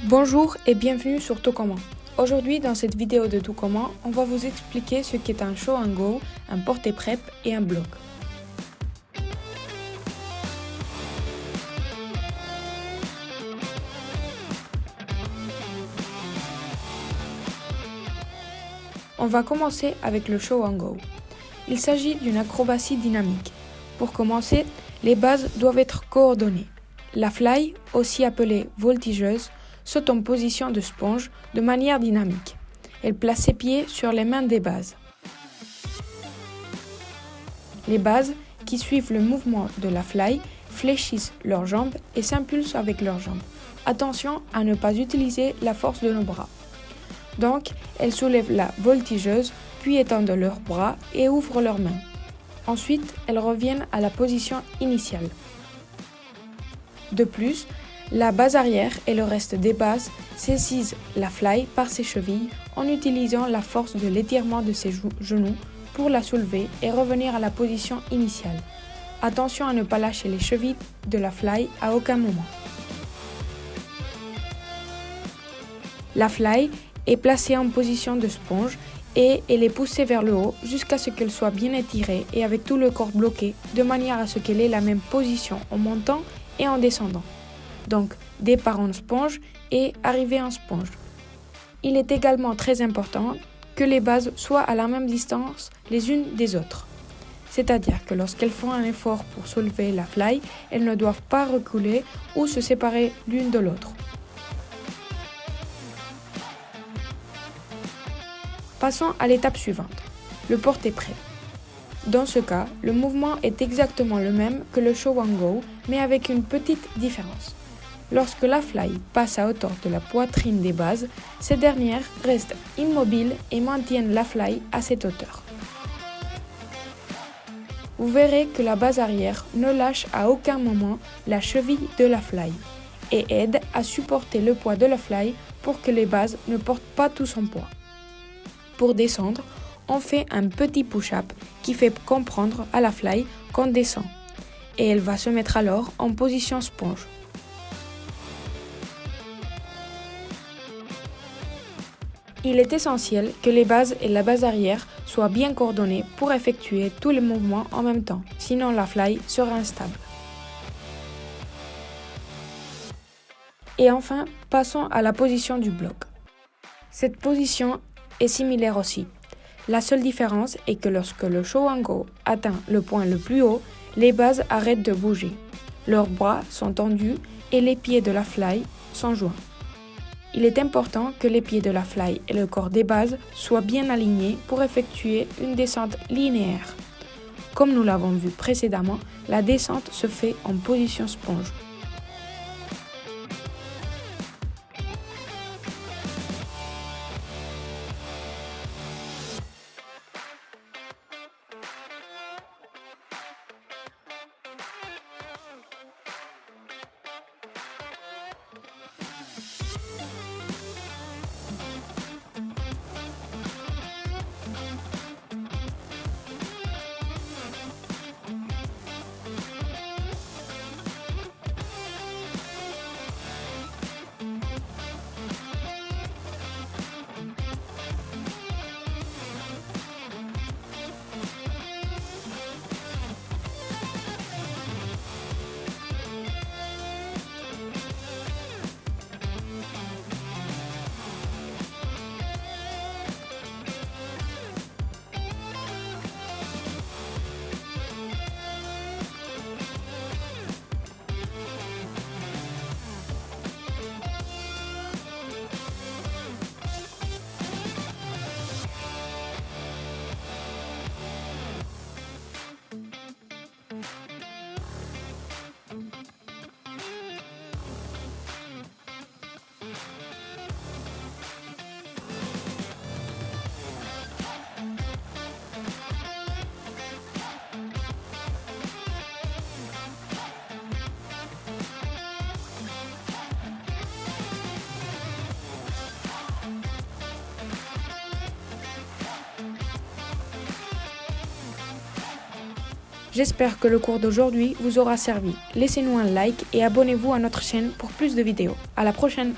Bonjour et bienvenue sur Tout Comment. Aujourd'hui, dans cette vidéo de Tout Comment, on va vous expliquer ce qu'est un show and go, un porte-prep et un bloc. On va commencer avec le show and go. Il s'agit d'une acrobatie dynamique. Pour commencer, les bases doivent être coordonnées. La fly, aussi appelée voltigeuse, saute en position de sponge de manière dynamique. Elle place ses pieds sur les mains des bases. Les bases, qui suivent le mouvement de la fly, fléchissent leurs jambes et s'impulsent avec leurs jambes. Attention à ne pas utiliser la force de nos bras. Donc, elles soulèvent la voltigeuse, puis étendent leurs bras et ouvrent leurs mains. Ensuite, elles reviennent à la position initiale. De plus, la base arrière et le reste des bases saisissent la fly par ses chevilles en utilisant la force de l'étirement de ses genoux pour la soulever et revenir à la position initiale. Attention à ne pas lâcher les chevilles de la fly à aucun moment. La fly est placée en position de sponge et elle est poussée vers le haut jusqu'à ce qu'elle soit bien étirée et avec tout le corps bloqué de manière à ce qu'elle ait la même position en montant et en descendant. Donc, départ en sponge et arrivée en sponge. Il est également très important que les bases soient à la même distance les unes des autres. C'est-à-dire que lorsqu'elles font un effort pour soulever la fly, elles ne doivent pas reculer ou se séparer l'une de l'autre. Passons à l'étape suivante, le porte-prep. Dans ce cas, le mouvement est exactement le même que le show and go, mais avec une petite différence. Lorsque la fly passe à hauteur de la poitrine des bases, ces dernières restent immobiles et maintiennent la fly à cette hauteur. Vous verrez que la base arrière ne lâche à aucun moment la cheville de la fly et aide à supporter le poids de la fly pour que les bases ne portent pas tout son poids. Pour descendre, on fait un petit push-up qui fait comprendre à la fly qu'on descend et elle va se mettre alors en position sponge. Il est essentiel que les bases et la base arrière soient bien coordonnées pour effectuer tous les mouvements en même temps, sinon la fly sera instable. Et enfin, passons à la position du bloc. Cette position est similaire aussi. La seule différence est que lorsque le show and go atteint le point le plus haut, les bases arrêtent de bouger. Leurs bras sont tendus et les pieds de la fly sont joints. Il est important que les pieds de la fly et le corps des bases soient bien alignés pour effectuer une descente linéaire. Comme nous l'avons vu précédemment, la descente se fait en position sponge. J'espère que le cours d'aujourd'hui vous aura servi. Laissez-nous un like et abonnez-vous à notre chaîne pour plus de vidéos. À la prochaine!